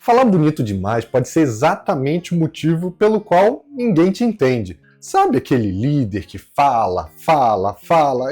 Falar bonito demais pode ser exatamente o motivo pelo qual ninguém te entende. Sabe aquele líder que fala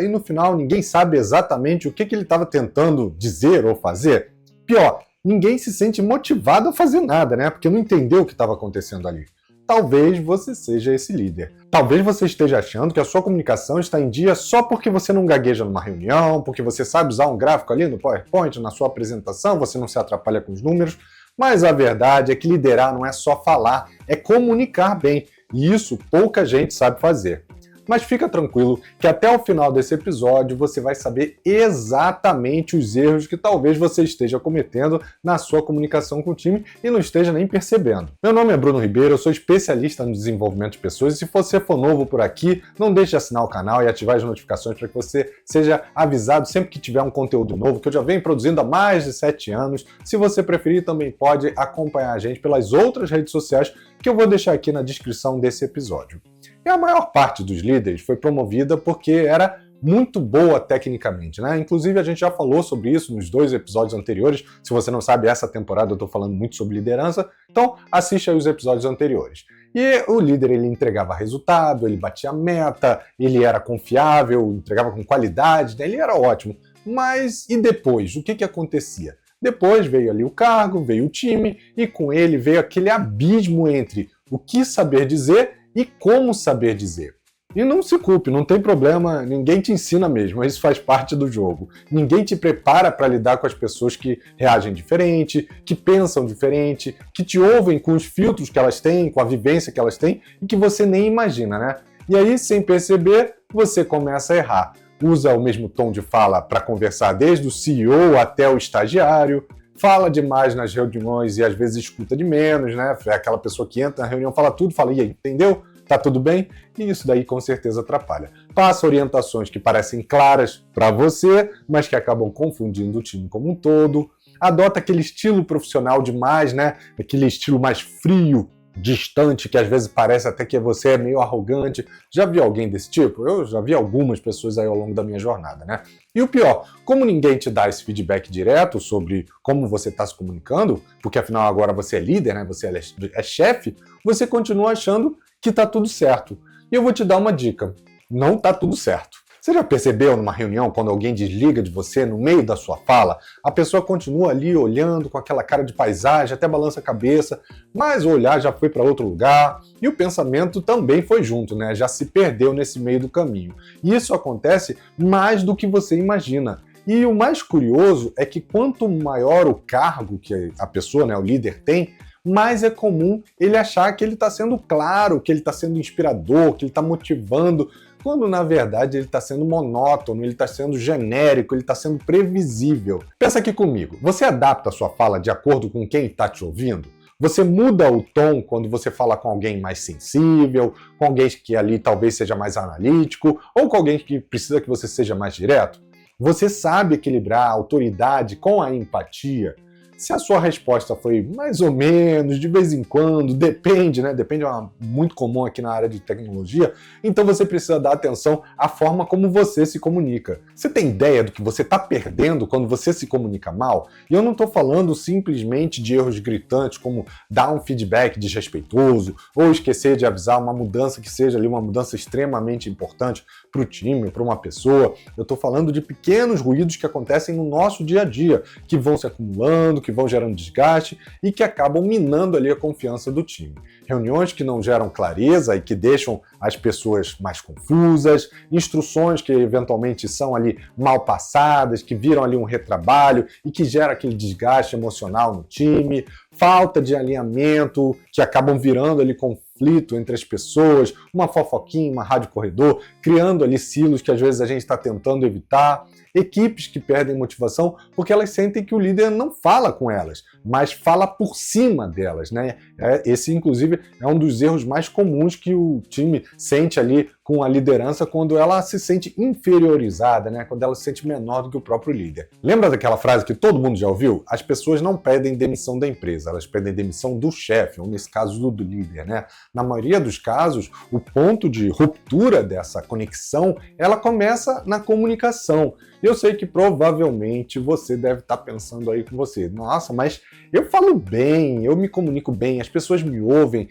e no final ninguém sabe exatamente o que ele estava tentando dizer ou fazer? Pior, ninguém se sente motivado a fazer nada, né? Porque não entendeu o que estava acontecendo ali. Talvez você seja esse líder. Talvez você esteja achando que a sua comunicação está em dia só porque você não gagueja numa reunião, porque você sabe usar um gráfico ali no PowerPoint, na sua apresentação, você não se atrapalha com os números. Mas a verdade é que liderar não é só falar, é comunicar bem. E isso pouca gente sabe fazer. Mas fica tranquilo que até o final desse episódio você vai saber exatamente os erros que talvez você esteja cometendo na sua comunicação com o time e não esteja nem percebendo. Meu nome é Bruno Ribeiro, eu sou especialista no desenvolvimento de pessoas e se você for novo por aqui, não deixe de assinar o canal e ativar as notificações para que você seja avisado sempre que tiver um conteúdo novo, que eu já venho produzindo há mais de 7 anos. Se você preferir, também pode acompanhar a gente pelas outras redes sociais que eu vou deixar aqui na descrição desse episódio. E a maior parte dos líderes foi promovida porque era muito boa tecnicamente, né? Inclusive a gente já falou sobre isso nos 2 episódios anteriores. Se você não sabe, essa temporada eu estou falando muito sobre liderança, então assiste aí os episódios anteriores. E o líder, ele entregava resultado, ele batia meta, ele era confiável, entregava com qualidade, né? Ele era ótimo. Mas e depois? O que acontecia? Depois veio ali o cargo, veio o time e com ele veio aquele abismo entre o que saber dizer e como saber dizer. E não se culpe, não tem problema, ninguém te ensina mesmo, isso faz parte do jogo. Ninguém te prepara para lidar com as pessoas que reagem diferente, que pensam diferente, que te ouvem com os filtros que elas têm, com a vivência que elas têm e que você nem imagina, né? E aí, sem perceber, você começa a errar. Usa o mesmo tom de fala para conversar desde o CEO até o estagiário, fala demais nas reuniões e às vezes escuta de menos, né? É aquela pessoa que entra na reunião, fala tudo, fala, e aí, entendeu? Tá tudo bem? E isso daí com certeza atrapalha. Passa orientações que parecem claras para você, mas que acabam confundindo o time como um todo. Adota aquele estilo profissional demais, né? Aquele estilo mais frio, distante, que às vezes parece até que você é meio arrogante. Já vi alguém desse tipo? Eu já vi algumas pessoas aí ao longo da minha jornada, né? E o pior, como ninguém te dá esse feedback direto sobre como você está se comunicando, porque afinal agora você é líder, né? Você é chefe, você continua achando que tá tudo certo. E eu vou te dar uma dica, não tá tudo certo. Você já percebeu numa reunião, quando alguém desliga de você no meio da sua fala, a pessoa continua ali olhando com aquela cara de paisagem, até balança a cabeça, mas o olhar já foi para outro lugar e o pensamento também foi junto, né? Já se perdeu nesse meio do caminho. E isso acontece mais do que você imagina. E o mais curioso é que quanto maior o cargo que a pessoa, né, o líder tem, mais é comum ele achar que ele está sendo claro, que ele está sendo inspirador, que ele está motivando, quando na verdade ele está sendo monótono, ele está sendo genérico, ele está sendo previsível. Pensa aqui comigo, você adapta a sua fala de acordo com quem está te ouvindo? Você muda o tom quando você fala com alguém mais sensível, com alguém que ali talvez seja mais analítico, ou com alguém que precisa que você seja mais direto? Você sabe equilibrar a autoridade com a empatia? Se a sua resposta foi mais ou menos, de vez em quando, depende, né? Depende, é muito comum aqui na área de tecnologia, então você precisa dar atenção à forma como você se comunica. Você tem ideia do que você está perdendo quando você se comunica mal? E eu não estou falando simplesmente de erros gritantes, como dar um feedback desrespeitoso, ou esquecer de avisar uma mudança que seja ali uma mudança extremamente importante para o time, para uma pessoa. Eu estou falando de pequenos ruídos que acontecem no nosso dia a dia, que vão se acumulando, que vão gerando desgaste e que acabam minando ali a confiança do time. Reuniões que não geram clareza e que deixam as pessoas mais confusas, instruções que eventualmente são ali mal passadas, que viram ali um retrabalho e que gera aquele desgaste emocional no time, falta de alinhamento, que acabam virando ali conflito entre as pessoas, uma fofoquinha, uma rádio corredor, criando ali silos que às vezes a gente está tentando evitar, equipes que perdem motivação porque elas sentem que o líder não fala com elas, mas fala por cima delas, né? Esse, inclusive, é um dos erros mais comuns que o time sente ali com a liderança quando ela se sente inferiorizada, né? Quando ela se sente menor do que o próprio líder. Lembra daquela frase que todo mundo já ouviu? As pessoas não pedem demissão da empresa, elas pedem demissão do chefe, ou nesse caso do líder, né? Na maioria dos casos, o ponto de ruptura dessa conexão, ela começa na comunicação. E eu sei que provavelmente você deve estar pensando aí com você, nossa, mas eu falo bem, eu me comunico bem, as pessoas me ouvem,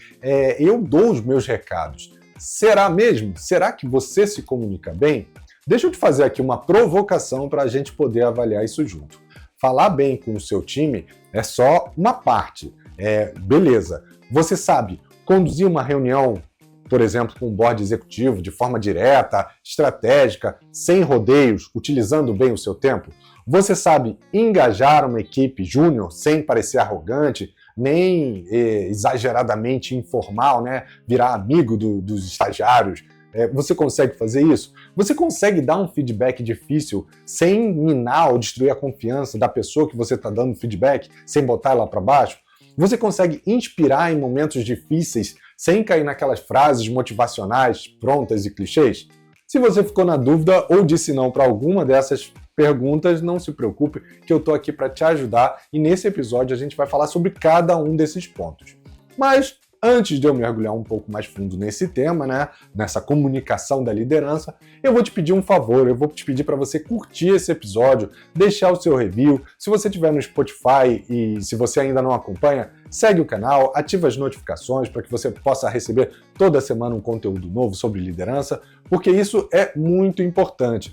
eu dou os meus recados. Será mesmo? Será que você se comunica bem? Deixa eu te fazer aqui uma provocação para a gente poder avaliar isso junto. Falar bem com o seu time é só uma parte. Beleza, você sabe conduzir uma reunião, por exemplo, com um board executivo de forma direta, estratégica, sem rodeios, utilizando bem o seu tempo? Você sabe engajar uma equipe júnior sem parecer arrogante, nem exageradamente informal, né? Virar amigo dos estagiários? Você consegue fazer isso? Você consegue dar um feedback difícil sem minar ou destruir a confiança da pessoa que você está dando feedback, sem botar ela para baixo? Você consegue inspirar em momentos difíceis sem cair naquelas frases motivacionais prontas e clichês? Se você ficou na dúvida ou disse não para alguma dessas perguntas, não se preocupe, que eu estou aqui para te ajudar e nesse episódio a gente vai falar sobre cada um desses pontos. Mas antes de eu mergulhar um pouco mais fundo nesse tema, né, nessa comunicação da liderança, eu vou te pedir um favor, eu vou te pedir para você curtir esse episódio, deixar o seu review. Se você estiver no Spotify e se você ainda não acompanha, segue o canal, ativa as notificações para que você possa receber toda semana um conteúdo novo sobre liderança, porque isso é muito importante.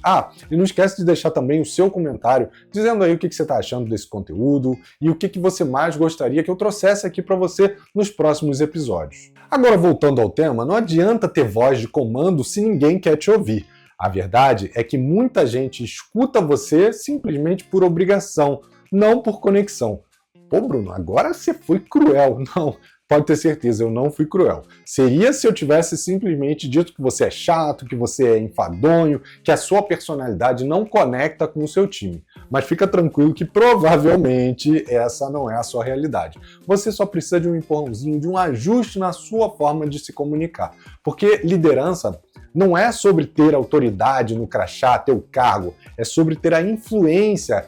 E não esquece de deixar também o seu comentário, dizendo aí o que você está achando desse conteúdo e o que você mais gostaria que eu trouxesse aqui para você nos próximos episódios. Agora, voltando ao tema, não adianta ter voz de comando se ninguém quer te ouvir. A verdade é que muita gente escuta você simplesmente por obrigação, não por conexão. Pô, Bruno, agora você foi cruel. Não, pode ter certeza, eu não fui cruel. Seria se eu tivesse simplesmente dito que você é chato, que você é enfadonho, que a sua personalidade não conecta com o seu time. Mas fica tranquilo que provavelmente essa não é a sua realidade. Você só precisa de um empurrãozinho, de um ajuste na sua forma de se comunicar. Porque liderança não é sobre ter autoridade no crachá, ter o cargo, é sobre ter a influência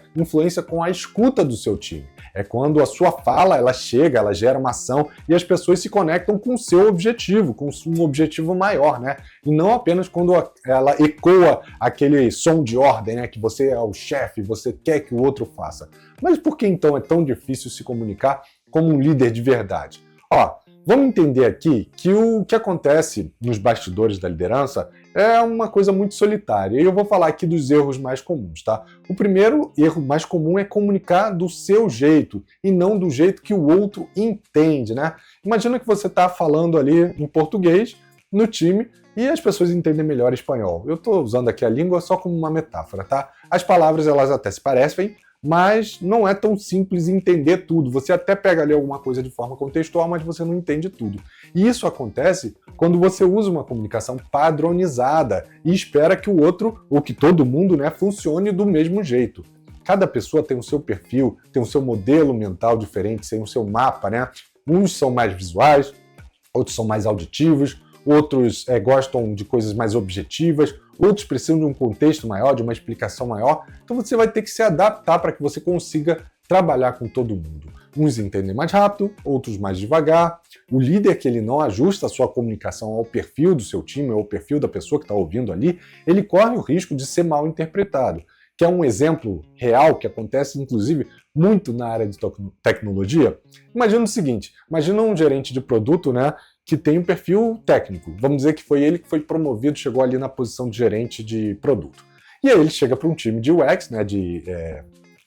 com a escuta do seu time. É quando a sua fala, ela chega, ela gera uma ação e as pessoas se conectam com o seu objetivo, com um objetivo maior, né? E não apenas quando ela ecoa aquele som de ordem, né? Que você é o chefe, você quer que o outro faça. Mas por que então é tão difícil se comunicar como um líder de verdade? Vamos entender aqui que o que acontece nos bastidores da liderança é uma coisa muito solitária. E eu vou falar aqui dos erros mais comuns, tá? O primeiro erro mais comum é comunicar do seu jeito e não do jeito que o outro entende, né? Imagina que você está falando ali em português no time e as pessoas entendem melhor espanhol. Eu estou usando aqui a língua só como uma metáfora, tá? As palavras, elas até se parecem, mas não é tão simples entender tudo. Você até pega ali alguma coisa de forma contextual, mas você não entende tudo. E isso acontece quando você usa uma comunicação padronizada e espera que o outro, ou que todo mundo, né, funcione do mesmo jeito. Cada pessoa tem o seu perfil, tem o seu modelo mental diferente, tem o seu mapa, né? Uns são mais visuais, outros são mais auditivos, outros gostam de coisas mais objetivas, outros precisam de um contexto maior, de uma explicação maior. Então você vai ter que se adaptar para que você consiga trabalhar com todo mundo. Uns entendem mais rápido, outros mais devagar. O líder que ele não ajusta a sua comunicação ao perfil do seu time, ao perfil da pessoa que está ouvindo ali, ele corre o risco de ser mal interpretado. Que é um exemplo real que acontece, inclusive, muito na área de tecnologia. Imagina o seguinte, imagina um gerente de produto, né, que tem um perfil técnico. Vamos dizer que foi ele que foi promovido, chegou ali na posição de gerente de produto. E aí ele chega para um time de UX, né,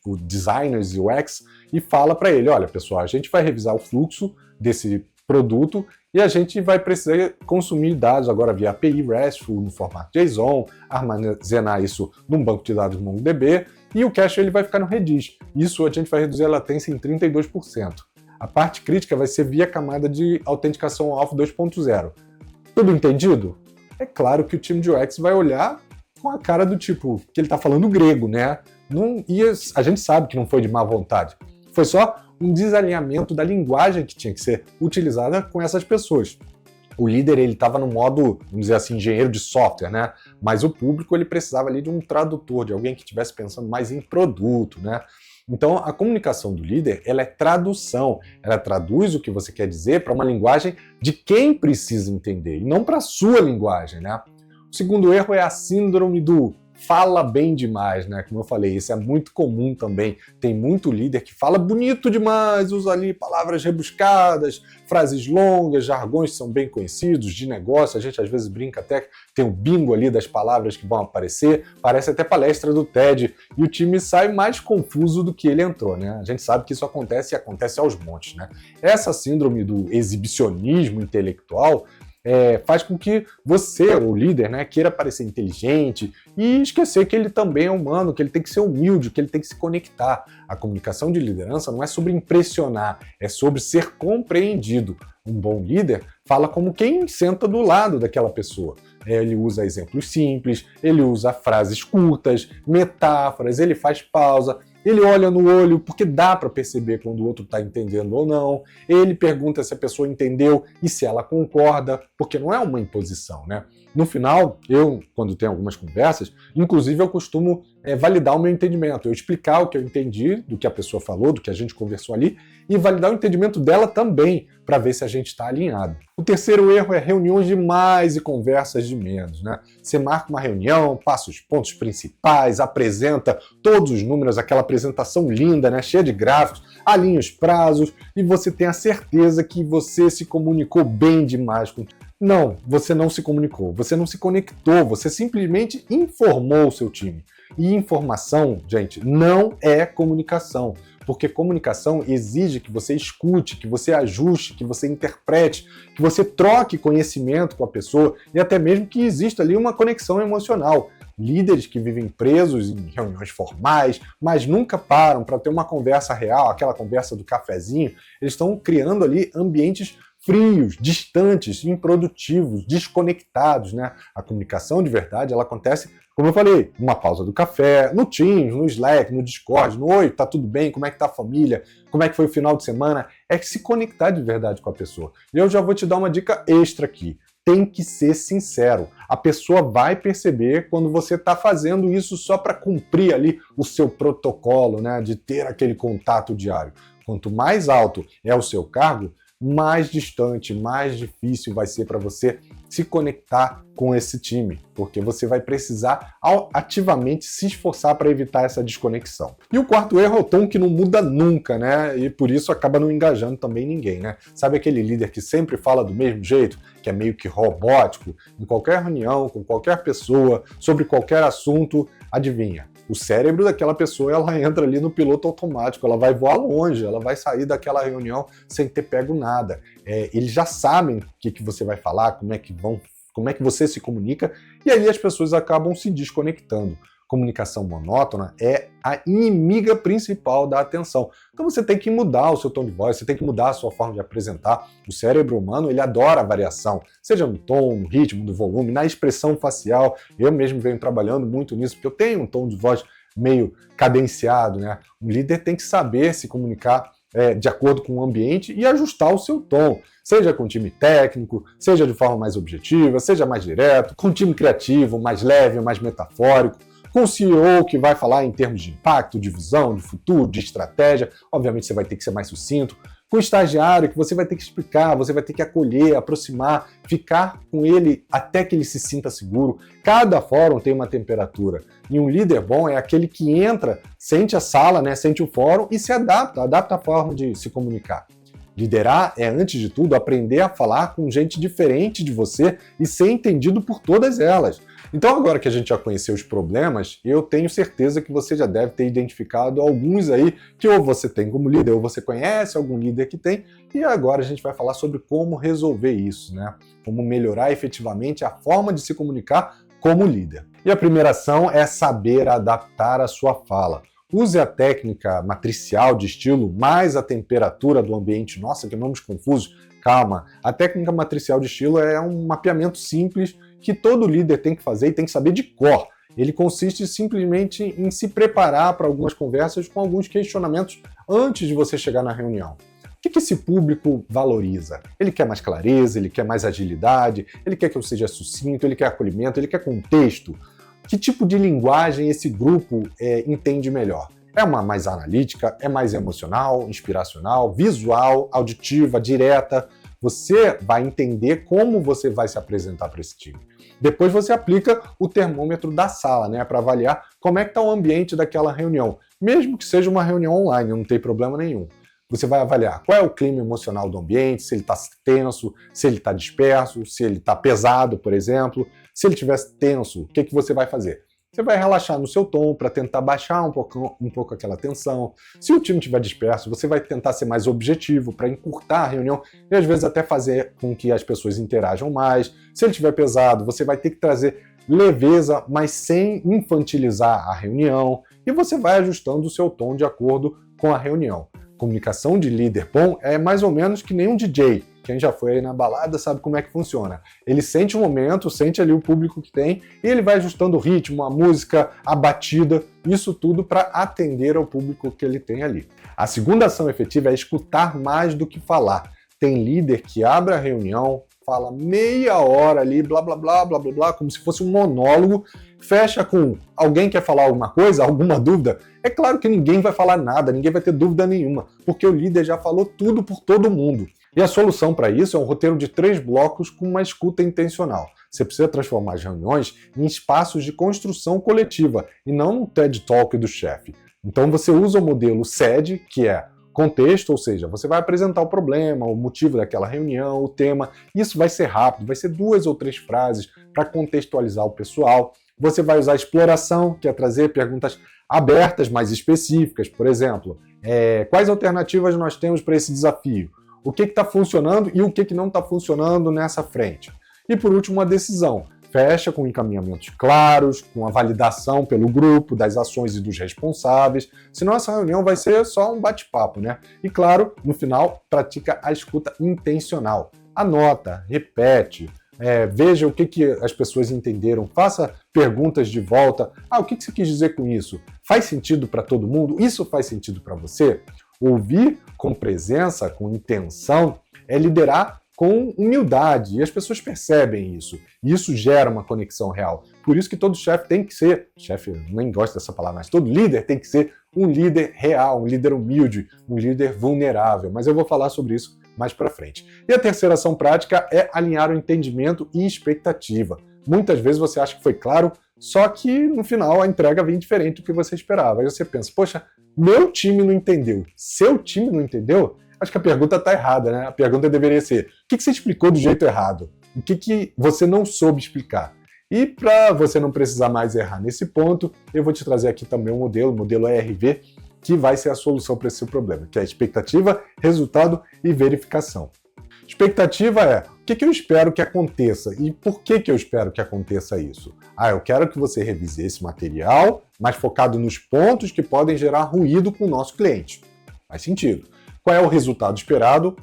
o designers UX, e fala para ele, olha pessoal, a gente vai revisar o fluxo desse produto e a gente vai precisar consumir dados agora via API RESTful, no formato JSON, armazenar isso num banco de dados MongoDB, e o cache ele vai ficar no Redis. Isso a gente vai reduzir a latência em 32%. A parte crítica vai ser via camada de autenticação Auth 2.0. Tudo entendido? É claro que o time de UX vai olhar com a cara do tipo, que ele está falando grego, né? E a gente sabe que não foi de má vontade. Foi só um desalinhamento da linguagem que tinha que ser utilizada com essas pessoas. O líder, ele estava no modo, vamos dizer assim, engenheiro de software, né? Mas o público, ele precisava ali de um tradutor, de alguém que estivesse pensando mais em produto, né? Então, a comunicação do líder, ela é tradução. Ela traduz o que você quer dizer para uma linguagem de quem precisa entender, e não para a sua linguagem, né? O segundo erro é a síndrome do fala bem demais, né? Como eu falei, isso é muito comum também. Tem muito líder que fala bonito demais, usa ali palavras rebuscadas, frases longas, jargões que são bem conhecidos, de negócio. A gente às vezes brinca até, tem o bingo ali das palavras que vão aparecer, parece até palestra do TED, e o time sai mais confuso do que ele entrou, né? A gente sabe que isso acontece e acontece aos montes, né? Essa síndrome do exibicionismo intelectual faz com que você, o líder, né, queira parecer inteligente e esquecer que ele também é humano, que ele tem que ser humilde, que ele tem que se conectar. A comunicação de liderança não é sobre impressionar, é sobre ser compreendido. Um bom líder fala como quem senta do lado daquela pessoa. Ele usa exemplos simples, ele usa frases curtas, metáforas, ele faz pausa, ele olha no olho porque dá para perceber quando o outro está entendendo ou não, ele pergunta se a pessoa entendeu e se ela concorda, porque não é uma imposição, né? No final, eu, quando tenho algumas conversas, inclusive eu costumo validar o meu entendimento, eu explicar o que eu entendi do que a pessoa falou, do que a gente conversou ali, e validar o entendimento dela também, para ver se a gente está alinhado. O terceiro erro é reuniões de mais e conversas de menos, né? Você marca uma reunião, passa os pontos principais, apresenta todos os números, aquela apresentação linda, né? Cheia de gráficos, alinha os prazos, e você tem a certeza que você se comunicou bem demais com... Não, você não se comunicou, você não se conectou, você simplesmente informou o seu time. E informação, gente, não é comunicação, porque comunicação exige que você escute, que você ajuste, que você interprete, que você troque conhecimento com a pessoa e até mesmo que exista ali uma conexão emocional. Líderes que vivem presos em reuniões formais, mas nunca param para ter uma conversa real, aquela conversa do cafezinho, eles estão criando ali ambientes frios, distantes, improdutivos, desconectados, né? A comunicação de verdade, ela acontece, como eu falei, numa pausa do café, no Teams, no Slack, no Discord, no Oi, tá tudo bem? Como é que tá a família? Como é que foi o final de semana? É que se conectar de verdade com a pessoa. E eu já vou te dar uma dica extra aqui. Tem que ser sincero. A pessoa vai perceber quando você está fazendo isso só para cumprir ali o seu protocolo, né? De ter aquele contato diário. Quanto mais alto é o seu cargo, mais distante, mais difícil vai ser para você se conectar com esse time, porque você vai precisar ativamente se esforçar para evitar essa desconexão. E o quarto erro é o tom que não muda nunca, né? E por isso acaba não engajando também ninguém, né? Sabe aquele líder que sempre fala do mesmo jeito, que é meio que robótico, em qualquer reunião, com qualquer pessoa, sobre qualquer assunto, adivinha? O cérebro daquela pessoa, ela entra ali no piloto automático, ela vai voar longe, ela vai sair daquela reunião sem ter pego nada. Eles já sabem o que você vai falar, como é que você se comunica, e aí as pessoas acabam se desconectando. Comunicação monótona é a inimiga principal da atenção. Então você tem que mudar o seu tom de voz, você tem que mudar a sua forma de apresentar. O cérebro humano, ele adora a variação, seja no tom, no ritmo, no volume, na expressão facial. Eu mesmo venho trabalhando muito nisso, porque eu tenho um tom de voz meio cadenciado, né? Um líder tem que saber se comunicar de acordo com o ambiente e ajustar o seu tom, seja com time técnico, seja de forma mais objetiva, seja mais direto, com time criativo, mais leve, mais metafórico, com o CEO que vai falar em termos de impacto, de visão, de futuro, de estratégia, obviamente você vai ter que ser mais sucinto, com o estagiário que você vai ter que explicar, você vai ter que acolher, aproximar, ficar com ele até que ele se sinta seguro. Cada fórum tem uma temperatura. E um líder bom é aquele que entra, sente a sala, né, sente o fórum e se adapta à forma de se comunicar. Liderar é, antes de tudo, aprender a falar com gente diferente de você e ser entendido por todas elas. Então, agora que a gente já conheceu os problemas, eu tenho certeza que você já deve ter identificado alguns aí que ou você tem como líder, ou você conhece algum líder que tem, e agora a gente vai falar sobre como resolver isso, né? Como melhorar efetivamente a forma de se comunicar como líder. E a primeira ação é saber adaptar a sua fala. Use a técnica matricial de estilo mais a temperatura do ambiente. Nossa, que nomes confusos. Calma, a técnica matricial de estilo é um mapeamento simples que todo líder tem que fazer e tem que saber de cor. Ele consiste simplesmente em se preparar para algumas conversas com alguns questionamentos antes de você chegar na reunião. O que esse público valoriza? Ele quer mais clareza, ele quer mais agilidade, ele quer que eu seja sucinto, ele quer acolhimento, ele quer contexto. Que tipo de linguagem esse grupo entende melhor? É uma mais analítica, é mais emocional, inspiracional, visual, auditiva, direta? Você vai entender como você vai se apresentar para esse time. Depois você aplica o termômetro da sala, né, para avaliar como é que está o ambiente daquela reunião. Mesmo que seja uma reunião online, não tem problema nenhum. Você vai avaliar qual é o clima emocional do ambiente, se ele está tenso, se ele está disperso, se ele está pesado, por exemplo. Se ele estiver tenso, o que você vai fazer? Você vai relaxar no seu tom para tentar baixar um pouco aquela tensão. Se o time estiver disperso, você vai tentar ser mais objetivo para encurtar a reunião e às vezes até fazer com que as pessoas interajam mais. Se ele estiver pesado, você vai ter que trazer leveza, mas sem infantilizar a reunião, e você vai ajustando o seu tom de acordo com a reunião. Comunicação de líder bom é mais ou menos que nem um DJ. Quem já foi aí na balada sabe como é que funciona. Ele sente o momento, sente ali o público que tem, e ele vai ajustando o ritmo, a música, a batida, isso tudo para atender ao público que ele tem ali. A segunda ação efetiva é escutar mais do que falar. Tem líder que abre a reunião, fala meia hora ali, blá blá blá blá blá blá, como se fosse um monólogo, fecha com alguém quer falar alguma coisa, alguma dúvida? É claro que ninguém vai falar nada, ninguém vai ter dúvida nenhuma, porque o líder já falou tudo por todo mundo. E a solução para isso é um roteiro de 3 blocos com uma escuta intencional. Você precisa transformar as reuniões em espaços de construção coletiva e não no TED Talk do chefe. Então você usa o modelo SED, que é contexto, ou seja, você vai apresentar o problema, o motivo daquela reunião, o tema. Isso vai ser rápido, vai ser 2 ou 3 frases para contextualizar o pessoal. Você vai usar a exploração, que é trazer perguntas abertas, mais específicas. Por exemplo, quais alternativas nós temos para esse desafio? O que está funcionando e o que não está funcionando nessa frente? E por último, a decisão. Fecha com encaminhamentos claros, com a validação pelo grupo, das ações e dos responsáveis, senão essa reunião vai ser só um bate-papo, né? E claro, no final, pratica a escuta intencional. Anota, repete, veja o que as pessoas entenderam, faça perguntas de volta. O que você quis dizer com isso? Faz sentido para todo mundo? Isso faz sentido para você? Ouvir com presença, com intenção, é liderar com humildade, e as pessoas percebem isso, e isso gera uma conexão real. Por isso que todo chefe tem que ser, chefe nem gosta dessa palavra, mas todo líder tem que ser um líder real, um líder humilde, um líder vulnerável, mas eu vou falar sobre isso mais para frente. E a terceira ação prática é alinhar o entendimento e expectativa. Muitas vezes você acha que foi claro, só que no final a entrega vem diferente do que você esperava. Aí você pensa, poxa, meu time não entendeu, seu time não entendeu? Acho que a pergunta está errada, né? A pergunta deveria ser, o que você explicou do jeito errado? O que você não soube explicar? E para você não precisar mais errar nesse ponto, eu vou te trazer aqui também um modelo, o modelo ERV, que vai ser a solução para esse problema, que é expectativa, resultado e verificação. Expectativa é, o que eu espero que aconteça e por que eu espero que aconteça isso? Eu quero que você revise esse material, mas focado nos pontos que podem gerar ruído com o nosso cliente. Faz sentido. Qual é o resultado esperado?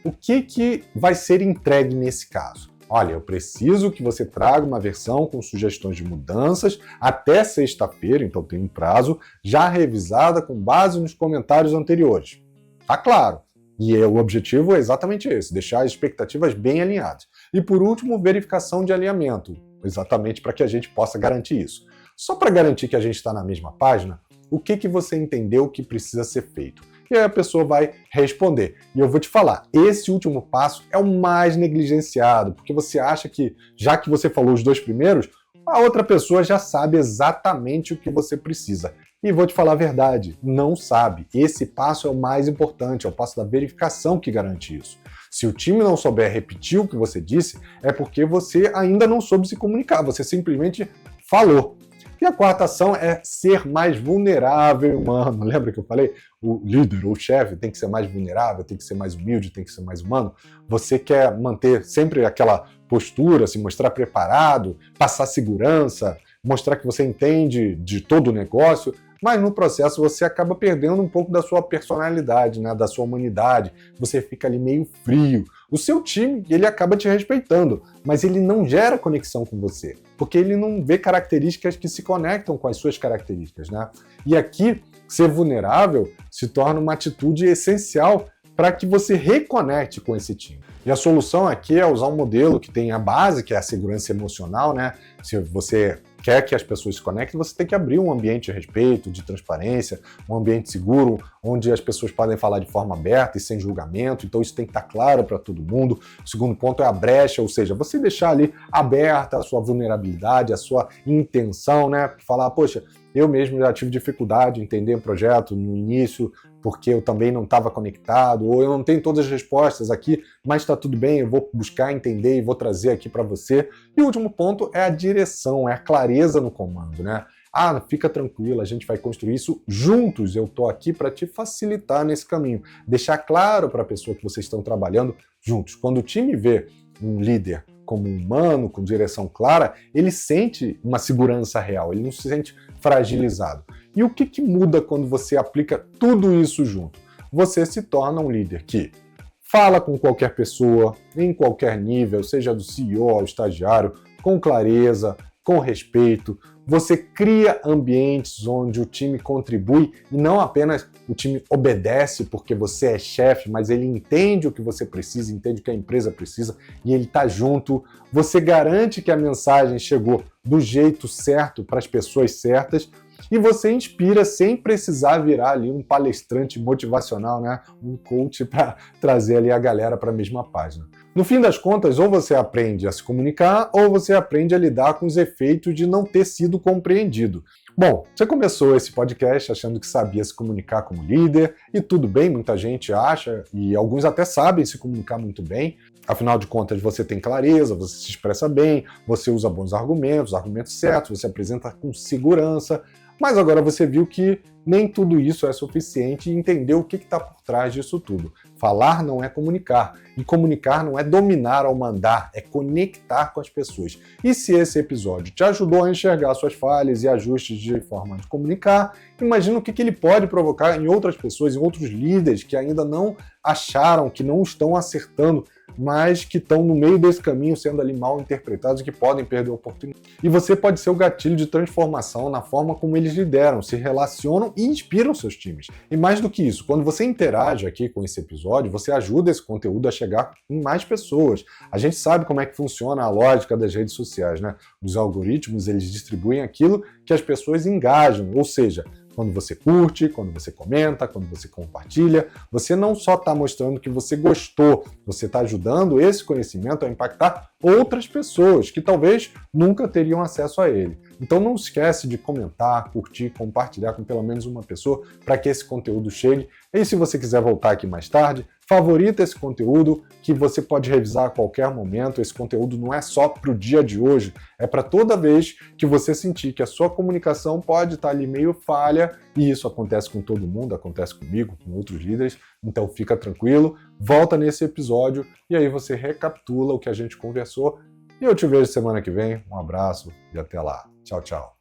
O que vai ser entregue nesse caso? Olha, eu preciso que você traga uma versão com sugestões de mudanças até sexta-feira, então tem um prazo, já revisada com base nos comentários anteriores. Tá claro. E o objetivo é exatamente esse, deixar as expectativas bem alinhadas. E por último, verificação de alinhamento, exatamente para que a gente possa garantir isso. Só para garantir que a gente está na mesma página, o que você entendeu que precisa ser feito? E aí a pessoa vai responder. E eu vou te falar, esse último passo é o mais negligenciado, porque você acha que, já que você falou os 2 primeiros, a outra pessoa já sabe exatamente o que você precisa. E vou te falar a verdade, não sabe. Esse passo é o mais importante, é o passo da verificação que garante isso. Se o time não souber repetir o que você disse, é porque você ainda não soube se comunicar, você simplesmente falou. E a quarta ação é ser mais vulnerável, humano. Lembra que eu falei? O líder ou o chefe tem que ser mais vulnerável, tem que ser mais humilde, tem que ser mais humano. Você quer manter sempre aquela postura, se mostrar preparado, passar segurança, mostrar que você entende de todo o negócio, mas no processo você acaba perdendo um pouco da sua personalidade, né, da sua humanidade, você fica ali meio frio. O seu time, ele acaba te respeitando, mas ele não gera conexão com você, porque ele não vê características que se conectam com as suas características, né? E aqui, ser vulnerável se torna uma atitude essencial para que você reconecte com esse time. E a solução aqui é usar um modelo que tem a base, que é a segurança emocional, né? Se você quer que as pessoas se conectem, você tem que abrir um ambiente de respeito, de transparência, um ambiente seguro, onde as pessoas podem falar de forma aberta e sem julgamento, então isso tem que estar claro para todo mundo. O segundo ponto é a brecha, ou seja, você deixar ali aberta a sua vulnerabilidade, a sua intenção, né? Falar, poxa, eu mesmo já tive dificuldade em entender o projeto no início, porque eu também não estava conectado, ou eu não tenho todas as respostas aqui, mas está tudo bem, eu vou buscar entender e vou trazer aqui para você. E o último ponto é a direção, é a clareza no comando, né? Ah, fica tranquilo, a gente vai construir isso juntos, eu estou aqui para te facilitar nesse caminho. Deixar claro para a pessoa que vocês estão trabalhando juntos. Quando o time vê um líder como humano, com direção clara, ele sente uma segurança real, ele não se sente fragilizado. E o que muda quando você aplica tudo isso junto? Você se torna um líder que fala com qualquer pessoa, em qualquer nível, seja do CEO ao estagiário, com clareza, com respeito. Você cria ambientes onde o time contribui e não apenas o time obedece porque você é chefe, mas ele entende o que você precisa, entende o que a empresa precisa e ele está junto. Você garante que a mensagem chegou do jeito certo para as pessoas certas e você inspira sem precisar virar ali um palestrante motivacional, né? Um coach para trazer ali a galera para a mesma página. No fim das contas, ou você aprende a se comunicar, ou você aprende a lidar com os efeitos de não ter sido compreendido. Bom, você começou esse podcast achando que sabia se comunicar como líder, e tudo bem, muita gente acha, e alguns até sabem se comunicar muito bem. Afinal de contas, você tem clareza, você se expressa bem, você usa bons argumentos, argumentos certos, você apresenta com segurança. Mas agora você viu que nem tudo isso é suficiente e entendeu o que está por trás disso tudo. Falar não é comunicar, e comunicar não é dominar ou mandar, é conectar com as pessoas. E se esse episódio te ajudou a enxergar suas falhas e ajustes de forma de comunicar, imagina o que ele pode provocar em outras pessoas, em outros líderes que ainda não acharam, que não estão acertando, mas que estão no meio desse caminho sendo ali mal interpretados e que podem perder a oportunidade. E você pode ser o gatilho de transformação na forma como eles lideram, se relacionam e inspiram seus times. E mais do que isso, quando você interage aqui com esse episódio, você ajuda esse conteúdo a chegar em mais pessoas. A gente sabe como é que funciona a lógica das redes sociais, né? Os algoritmos, eles distribuem aquilo que as pessoas engajam, ou seja, quando você curte, quando você comenta, quando você compartilha, você não só está mostrando que você gostou, você está ajudando esse conhecimento a impactar outras pessoas que talvez nunca teriam acesso a ele. Então não esquece de comentar, curtir, compartilhar com pelo menos uma pessoa para que esse conteúdo chegue. E se você quiser voltar aqui mais tarde, favorita esse conteúdo que você pode revisar a qualquer momento. Esse conteúdo não é só para o dia de hoje, é para toda vez que você sentir que a sua comunicação pode estar ali meio falha, e isso acontece com todo mundo, acontece comigo, com outros líderes, então fica tranquilo, volta nesse episódio e aí você recapitula o que a gente conversou e eu te vejo semana que vem. Um abraço e até lá. Tchau, tchau.